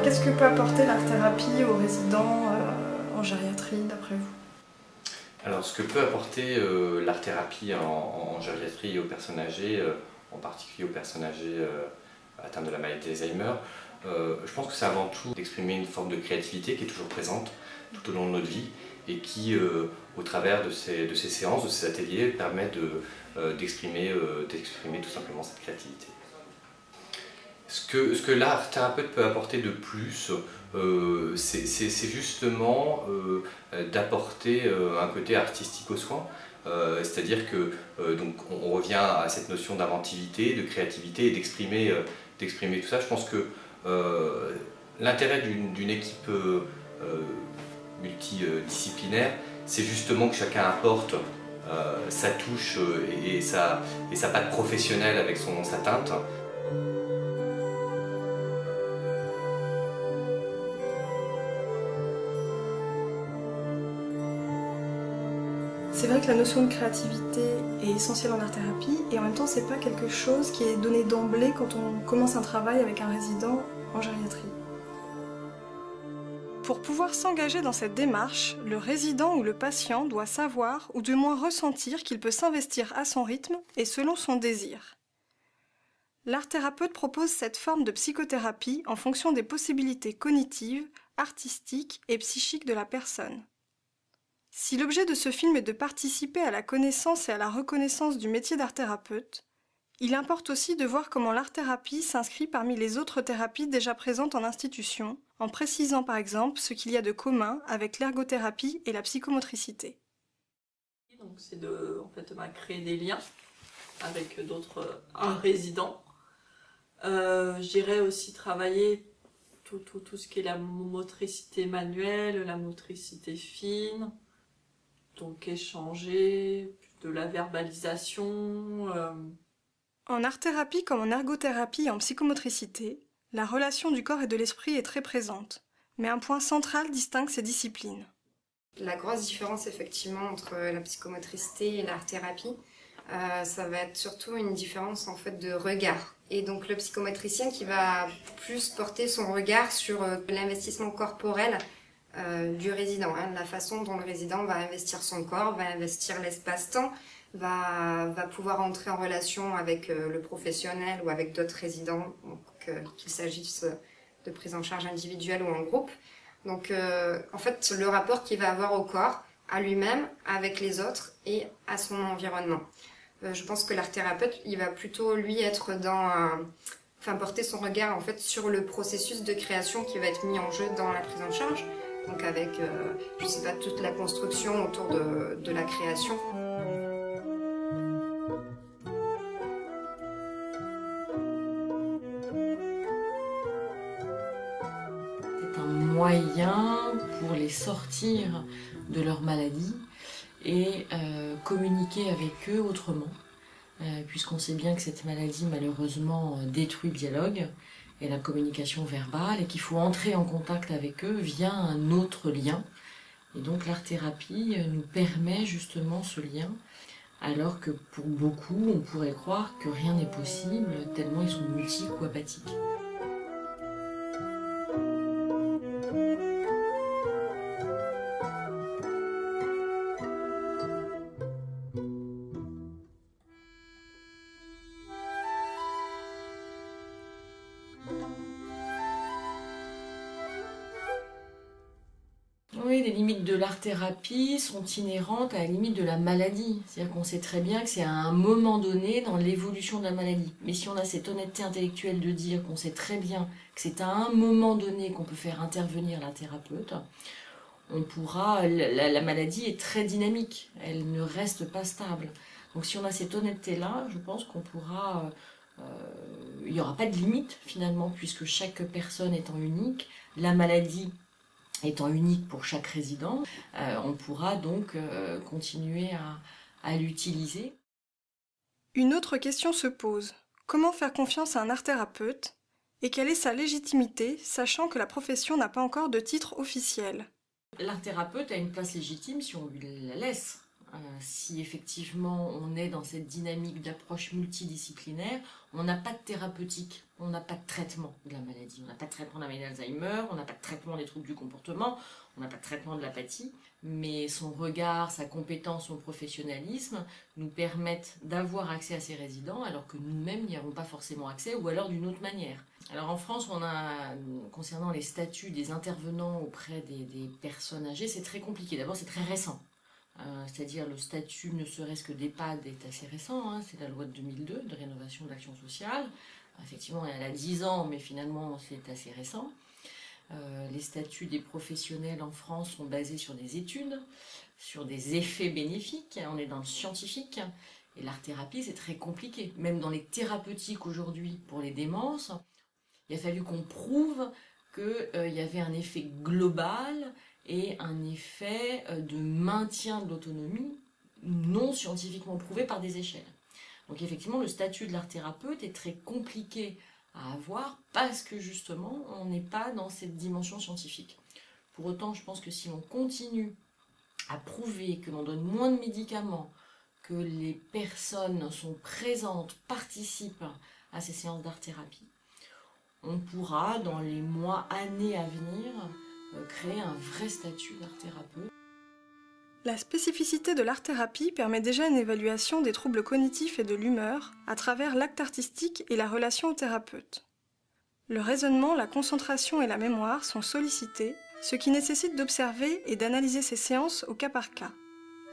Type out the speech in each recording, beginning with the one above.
Alors qu'est-ce que peut apporter l'art-thérapie aux résidents en gériatrie d'après vous? Alors ce que peut apporter l'art-thérapie en gériatrie et aux personnes âgées, en particulier aux personnes âgées atteintes de la maladie d'Alzheimer, je pense que c'est avant tout d'exprimer une forme de créativité qui est toujours présente tout au long de notre vie et qui, au travers de ces séances, de ces ateliers, permet d'exprimer tout simplement cette créativité. Ce que l'art thérapeute peut apporter de plus, c'est justement d'apporter un côté artistique aux soins. C'est-à-dire que donc on revient à cette notion d'inventivité, de créativité et d'exprimer tout ça. Je pense que l'intérêt d'une équipe multidisciplinaire, c'est justement que chacun apporte sa touche et sa patte professionnelle avec sa teinte. C'est vrai que la notion de créativité est essentielle en art-thérapie et en même temps c'est pas quelque chose qui est donné d'emblée quand on commence un travail avec un résident en gériatrie. Pour pouvoir s'engager dans cette démarche, le résident ou le patient doit savoir ou du moins ressentir qu'il peut s'investir à son rythme et selon son désir. L'art-thérapeute propose cette forme de psychothérapie en fonction des possibilités cognitives, artistiques et psychiques de la personne. Si l'objet de ce film est de participer à la connaissance et à la reconnaissance du métier d'art-thérapeute, il importe aussi de voir comment l'art-thérapie s'inscrit parmi les autres thérapies déjà présentes en institution, en précisant par exemple ce qu'il y a de commun avec l'ergothérapie et la psychomotricité. Donc c'est de créer des liens avec d'autres résidents. J'irai aussi travailler tout ce qui est la motricité manuelle, la motricité fine, donc échanger, de la verbalisation. En art-thérapie comme en ergothérapie et en psychomotricité, la relation du corps et de l'esprit est très présente, mais un point central distingue ces disciplines. La grosse différence effectivement entre la psychomotricité et l'art-thérapie, ça va être surtout une différence en fait de regard. Et donc le psychomotricien qui va plus porter son regard sur l'investissement corporel du résident, la façon dont le résident va investir son corps, va investir l'espace-temps, va pouvoir entrer en relation avec le professionnel ou avec d'autres résidents, qu'il s'agisse de prise en charge individuelle ou en groupe. Donc en fait le rapport qu'il va avoir au corps, à lui-même, avec les autres et à son environnement. Je pense que l'art-thérapeute, il va plutôt lui être porter son regard en fait sur le processus de création qui va être mis en jeu dans la prise en charge. Donc avec, je sais pas, toute la construction autour de la création. C'est un moyen pour les sortir de leur maladie et communiquer avec eux autrement, puisqu'on sait bien que cette maladie malheureusement détruit le dialogue et la communication verbale, et qu'il faut entrer en contact avec eux via un autre lien. Et donc l'art-thérapie nous permet justement ce lien, alors que pour beaucoup, on pourrait croire que rien n'est possible, tellement ils sont mutiques ou apathiques. Oui, les limites de l'art-thérapie sont inhérentes à la limite de la maladie. C'est-à-dire qu'on sait très bien que c'est à un moment donné dans l'évolution de la maladie. Mais si on a cette honnêteté intellectuelle de dire qu'on sait très bien que c'est à un moment donné qu'on peut faire intervenir la thérapeute, on pourra. La maladie est très dynamique, elle ne reste pas stable. Donc si on a cette honnêteté-là, je pense qu'on pourra. Il n'y aura pas de limite finalement, puisque chaque personne étant unique, la maladie étant unique pour chaque résident, on pourra donc continuer à l'utiliser. Une autre question se pose. Comment faire confiance à un art-thérapeute? Et quelle est sa légitimité, sachant que la profession n'a pas encore de titre officiel? L'art-thérapeute a une place légitime si on lui la laisse. si effectivement on est dans cette dynamique d'approche multidisciplinaire, on n'a pas de thérapeutique, on n'a pas de traitement de la maladie, on n'a pas de traitement de la maladie d'Alzheimer, on n'a pas de traitement des troubles du comportement, on n'a pas de traitement de l'apathie, mais son regard, sa compétence, son professionnalisme nous permettent d'avoir accès à ces résidents alors que nous-mêmes n'y avons pas forcément accès ou alors d'une autre manière. Alors en France, on a, concernant les statuts des intervenants auprès des personnes âgées, c'est très compliqué. D'abord, c'est très récent. C'est-à-dire le statut ne serait-ce que d'EHPAD est assez récent, hein, c'est la loi de 2002 de rénovation de l'action sociale. Effectivement, elle a 10 ans, mais finalement c'est assez récent. Les statuts des professionnels en France sont basés sur des études, sur des effets bénéfiques, on est dans le scientifique, et l'art-thérapie c'est très compliqué. Même dans les thérapeutiques aujourd'hui pour les démences, il a fallu qu'on prouve qu'il y avait un effet global et un effet de maintien de l'autonomie non scientifiquement prouvé par des échelles. Donc effectivement, le statut de l'art-thérapeute est très compliqué à avoir parce que justement, on n'est pas dans cette dimension scientifique. Pour autant, je pense que si on continue à prouver que l'on donne moins de médicaments, que les personnes sont présentes, participent à ces séances d'art-thérapie, on pourra, dans les mois, années à venir, créer un vrai statut d'art-thérapeute. La spécificité de l'art-thérapie permet déjà une évaluation des troubles cognitifs et de l'humeur à travers l'acte artistique et la relation au thérapeute. Le raisonnement, la concentration et la mémoire sont sollicités, ce qui nécessite d'observer et d'analyser ces séances au cas par cas.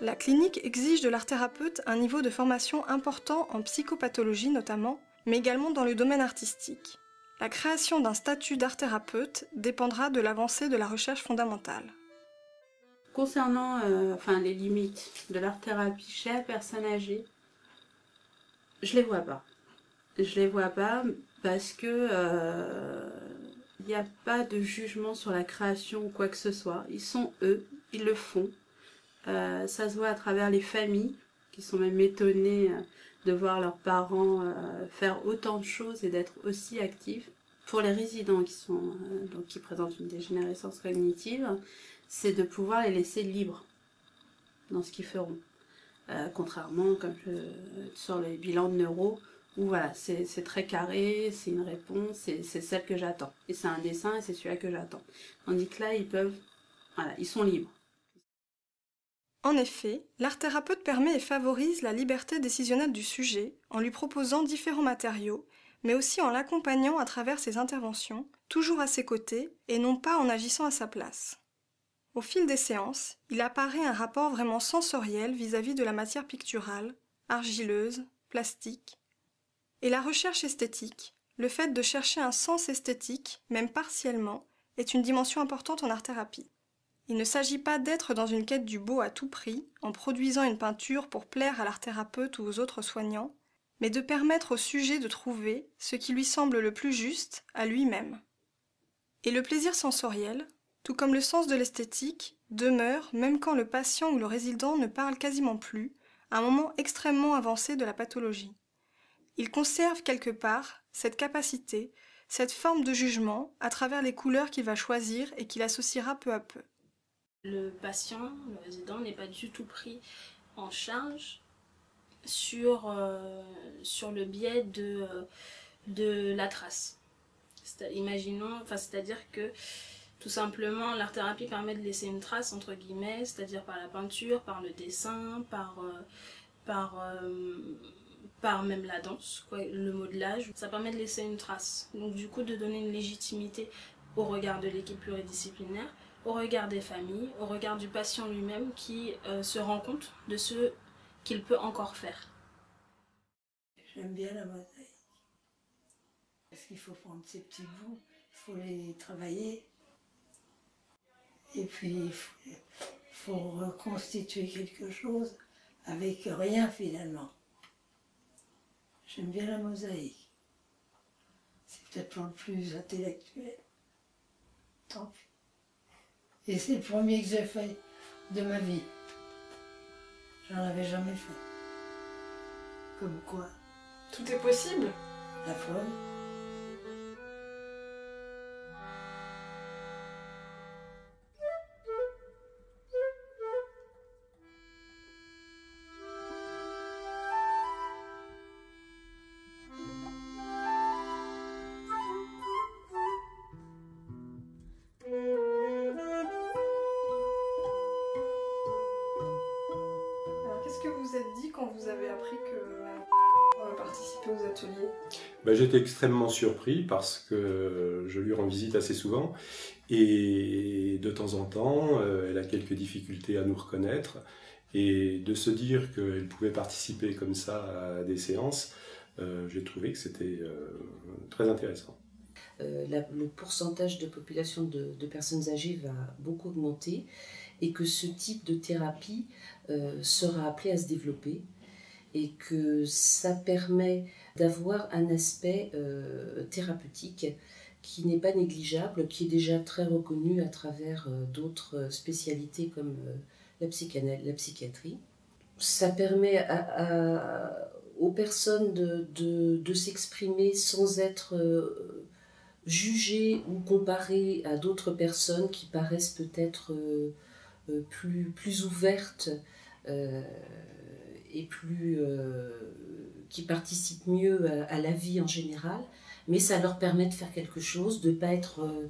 La clinique exige de l'art-thérapeute un niveau de formation important en psychopathologie notamment, mais également dans le domaine artistique. La création d'un statut d'art-thérapeute dépendra de l'avancée de la recherche fondamentale. Concernant les limites de l'art-thérapie chez la personne âgée, je les vois pas. Je les vois pas parce que il n'y a pas de jugement sur la création ou quoi que ce soit. Ils sont eux, ils le font. Ça se voit à travers les familles qui sont même étonnées de voir leurs parents faire autant de choses et d'être aussi actifs. Pour les résidents qui présentent une dégénérescence cognitive, c'est de pouvoir les laisser libres dans ce qu'ils feront. Contrairement, comme sur les bilans de neuro, où voilà, c'est très carré, c'est une réponse, c'est celle que j'attends. Et c'est un dessin et c'est celui-là que j'attends. Tandis que là, ils sont libres. En effet, l'art-thérapeute permet et favorise la liberté décisionnelle du sujet en lui proposant différents matériaux, mais aussi en l'accompagnant à travers ses interventions, toujours à ses côtés et non pas en agissant à sa place. Au fil des séances, il apparaît un rapport vraiment sensoriel vis-à-vis de la matière picturale, argileuse, plastique. Et la recherche esthétique, le fait de chercher un sens esthétique, même partiellement, est une dimension importante en art-thérapie. Il ne s'agit pas d'être dans une quête du beau à tout prix, en produisant une peinture pour plaire à l'art-thérapeute ou aux autres soignants, mais de permettre au sujet de trouver ce qui lui semble le plus juste à lui-même. Et le plaisir sensoriel, tout comme le sens de l'esthétique, demeure même quand le patient ou le résident ne parle quasiment plus, à un moment extrêmement avancé de la pathologie. Il conserve quelque part cette capacité, cette forme de jugement à travers les couleurs qu'il va choisir et qu'il associera peu à peu. Le patient, le résident, n'est pas du tout pris en charge sur le biais de la trace. C'est-à-dire que tout simplement l'art-thérapie permet de laisser une trace entre guillemets, c'est-à-dire par la peinture, par le dessin, par même la danse, le modelage. Ça permet de laisser une trace. Donc du coup de donner une légitimité au regard de l'équipe pluridisciplinaire, au regard des familles, au regard du patient lui-même qui se rend compte de ce qu'il peut encore faire. J'aime bien la mosaïque. Parce qu'il faut prendre ces petits bouts, il faut les travailler. Et puis il faut reconstituer quelque chose avec rien finalement. J'aime bien la mosaïque. C'est peut-être pas le plus intellectuel. Tant pis. Et c'est le premier que j'ai fait de ma vie. J'en avais jamais fait. Comme quoi, Tout est possible. la foi. vous êtes dit quand vous avez appris que participer aux ateliers? J'étais extrêmement surpris parce que je lui rends visite assez souvent et de temps en temps, elle a quelques difficultés à nous reconnaître et de se dire qu'elle pouvait participer comme ça à des séances, j'ai trouvé que c'était très intéressant. Le pourcentage de population de personnes âgées va beaucoup augmenter et que ce type de thérapie sera appelé à se développer et que ça permet d'avoir un aspect thérapeutique qui n'est pas négligeable, qui est déjà très reconnu à travers d'autres spécialités comme la psychiatrie. Ça permet aux personnes de s'exprimer sans être jugées ou comparées à d'autres personnes qui paraissent peut-être plus ouvertes et qui participent mieux à la vie en général, mais ça leur permet de faire quelque chose, de ne pas être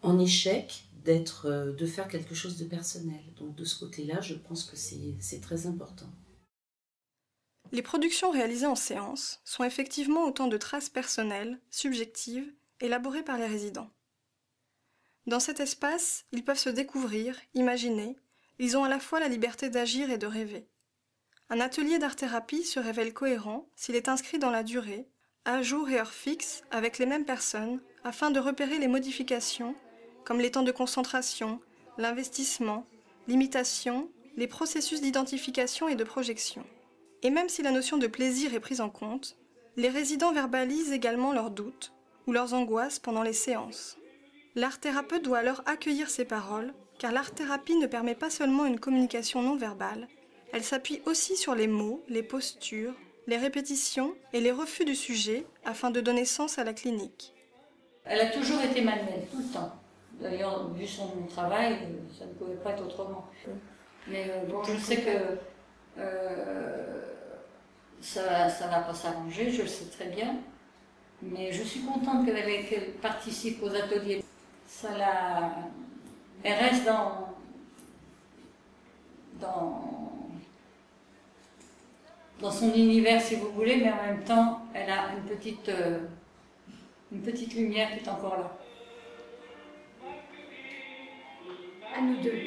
en échec, de faire quelque chose de personnel. Donc de ce côté-là, je pense que c'est très important. Les productions réalisées en séance sont effectivement autant de traces personnelles, subjectives, élaborées par les résidents. Dans cet espace, ils peuvent se découvrir, imaginer, ils ont à la fois la liberté d'agir et de rêver. Un atelier d'art-thérapie se révèle cohérent s'il est inscrit dans la durée, à jour et heure fixe, avec les mêmes personnes, afin de repérer les modifications, comme les temps de concentration, l'investissement, l'imitation, les processus d'identification et de projection. Et même si la notion de plaisir est prise en compte, les résidents verbalisent également leurs doutes ou leurs angoisses pendant les séances. L'art-thérapeute doit alors accueillir ces paroles, car l'art-thérapie ne permet pas seulement une communication non verbale, elle s'appuie aussi sur les mots, les postures, les répétitions et les refus du sujet afin de donner sens à la clinique. Elle a toujours été manuelle, tout le temps. D'ailleurs, vu son travail, ça ne pouvait pas être autrement. Mais bon, je sais que ça ne va pas s'arranger, je le sais très bien. Mais je suis contente qu'elle participe aux ateliers. Elle reste dans son univers, si vous voulez, mais en même temps, elle a une petite lumière qui est encore là. À nous deux.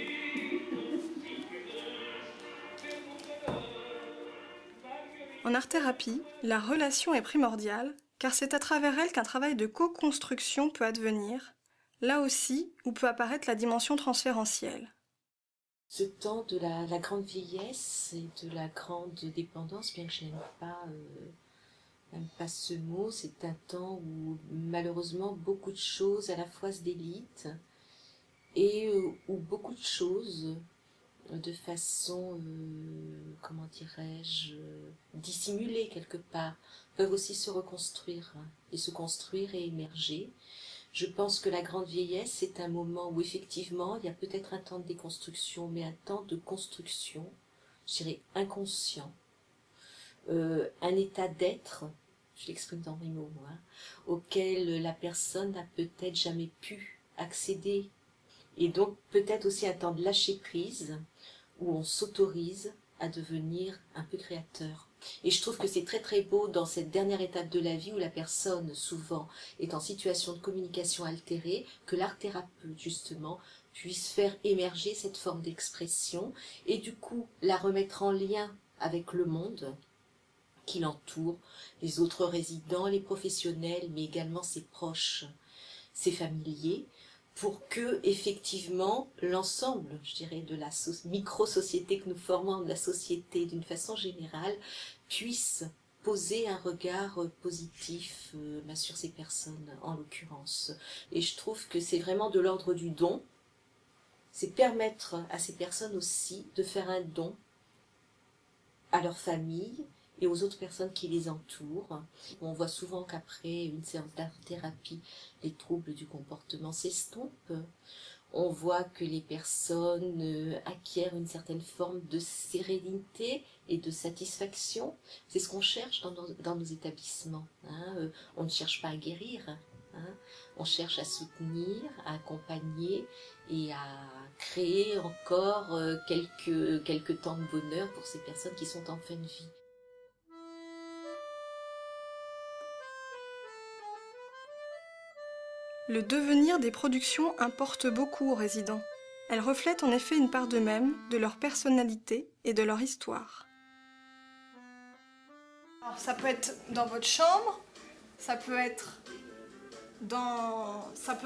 En art-thérapie, la relation est primordiale, car c'est à travers elle qu'un travail de co-construction peut advenir, là aussi où peut apparaître la dimension transférentielle. Ce temps de la grande vieillesse et de la grande dépendance, bien que je n'aime pas ce mot, c'est un temps où malheureusement beaucoup de choses à la fois se délitent et où beaucoup de choses de façon, comment dirais-je, dissimulée quelque part, peuvent aussi se reconstruire et se construire et émerger. Je pense que la grande vieillesse, c'est un moment où effectivement, il y a peut-être un temps de déconstruction, mais un temps de construction, je dirais inconscient, un état d'être, je l'exprime dans mes mots, auquel la personne n'a peut-être jamais pu accéder. Et donc peut-être aussi un temps de lâcher prise, où on s'autorise à devenir un peu créateur. Et je trouve que c'est très très beau dans cette dernière étape de la vie où la personne souvent est en situation de communication altérée, que l'art-thérapeute justement puisse faire émerger cette forme d'expression et du coup la remettre en lien avec le monde qui l'entoure, les autres résidents, les professionnels, mais également ses proches, ses familiers, pour que effectivement l'ensemble, je dirais, de la micro-société que nous formons, de la société d'une façon générale, puisse poser un regard positif sur ces personnes en l'occurrence. Et je trouve que c'est vraiment de l'ordre du don, c'est permettre à ces personnes aussi de faire un don à leur famille et aux autres personnes qui les entourent. On voit souvent qu'après une séance d'art-thérapie, les troubles du comportement s'estompent. On voit que les personnes acquièrent une certaine forme de sérénité et de satisfaction. C'est ce qu'on cherche dans nos établissements. On ne cherche pas à guérir. On cherche à soutenir, à accompagner et à créer encore quelques temps de bonheur pour ces personnes qui sont en fin de vie. Le devenir des productions importe beaucoup aux résidents. Elles reflètent en effet une part d'eux-mêmes, de leur personnalité et de leur histoire. Alors, ça peut être dans votre chambre, ça peut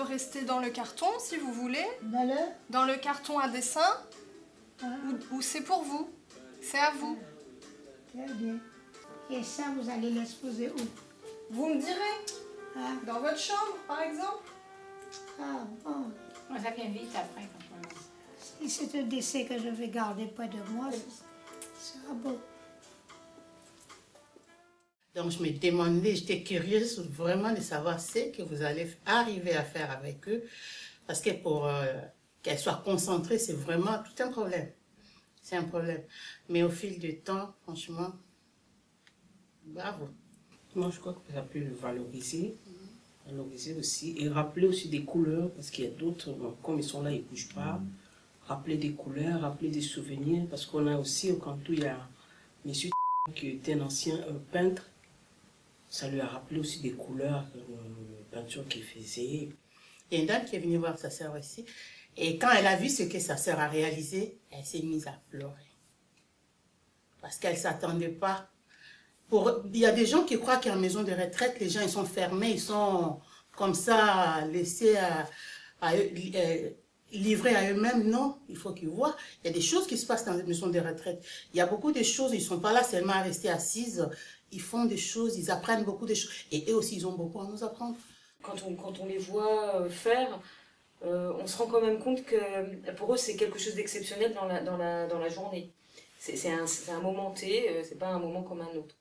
rester dans le carton si vous voulez, dans le carton à dessin, ou c'est pour vous, c'est à vous. Très bien. Et ça, vous allez l'exposer où? Vous me direz, dans votre chambre par exemple. Ah bon. Ça vient vite après quand même. Si c'est un dessin que je vais garder près de moi, ça sera beau. Donc je me demandais, j'étais curieuse vraiment de savoir ce que vous allez arriver à faire avec eux. Parce que pour qu'elles soient concentrées, c'est vraiment tout un problème. C'est un problème. Mais au fil du temps, franchement, bravo. Moi, je crois que ça peut le valoriser aussi et rappeler aussi des couleurs parce qu'il y a d'autres, comme ils sont là, ils ne bougent pas. Rappeler des couleurs, rappeler des souvenirs parce qu'on a aussi au Cantou, il y a M. qui était un ancien peintre. Ça lui a rappelé aussi des couleurs, peinture qu'il faisait. Il y a une dame qui est venue voir sa sœur aussi. Et quand elle a vu ce que sa sœur a réalisé, elle s'est mise à pleurer. Parce qu'elle ne s'attendait pas. Il y a des gens qui croient qu'en maison de retraite, les gens ils sont fermés, ils sont comme ça, laissés livrés à eux-mêmes. Non, il faut qu'ils voient. Il y a des choses qui se passent dans les maisons de retraite. Il y a beaucoup de choses, ils ne sont pas là seulement à rester assises. Ils font des choses, ils apprennent beaucoup de choses. Et eux aussi, ils ont beaucoup à nous apprendre. Quand on les voit faire, on se rend quand même compte que pour eux, c'est quelque chose d'exceptionnel dans la journée. C'est un moment T, c'est pas un moment comme un autre.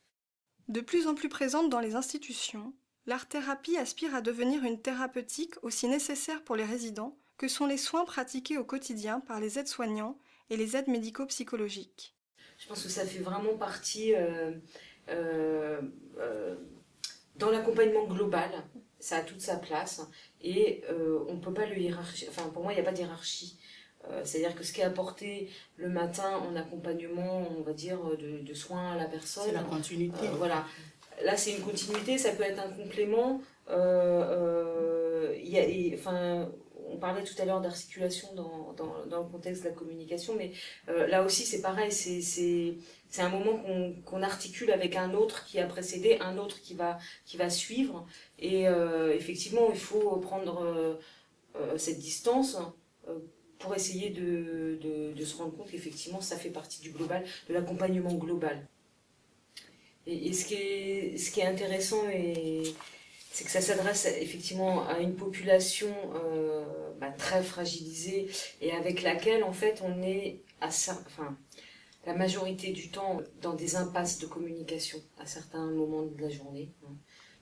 De plus en plus présente dans les institutions, l'art-thérapie aspire à devenir une thérapeutique aussi nécessaire pour les résidents que sont les soins pratiqués au quotidien par les aides-soignants et les aides médico-psychologiques. Je pense que ça fait vraiment partie dans l'accompagnement global, ça a toute sa place et on ne peut pas le hiérarchiser. Enfin, pour moi, il n'y a pas de hiérarchie. C'est-à-dire que ce qui est apporté le matin en accompagnement, on va dire, de soins à la personne. C'est la continuité. Voilà. Là, c'est une continuité, ça peut être un complément. On parlait tout à l'heure d'articulation dans le contexte de la communication, mais là aussi, c'est pareil. C'est un moment qu'on articule avec un autre qui a précédé, un autre qui va suivre. Et effectivement, il faut prendre cette distance pour essayer de se rendre compte qu'effectivement ça fait partie du global, de l'accompagnement global. Et ce qui est intéressant, c'est que ça s'adresse effectivement à une population très fragilisée et avec laquelle en fait on est la majorité du temps dans des impasses de communication à certains moments de la journée.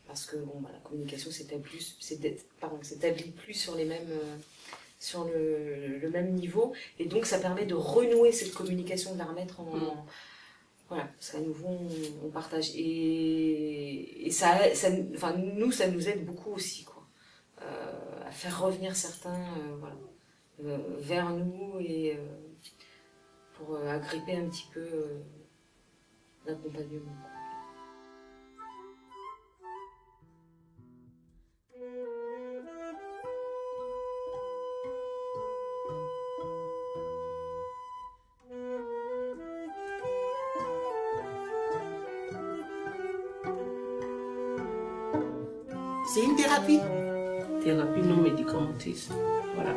Parce que la communication s'établit plus sur les mêmes... sur le même niveau, et donc ça permet de renouer cette communication, de la remettre en... Voilà, parce qu'à nouveau on partage, et nous ça nous aide beaucoup aussi, quoi, à faire revenir certains vers nous, et pour agripper un petit peu l'accompagnement. C'est une thérapie. Thérapie non médicamenteuse. Voilà.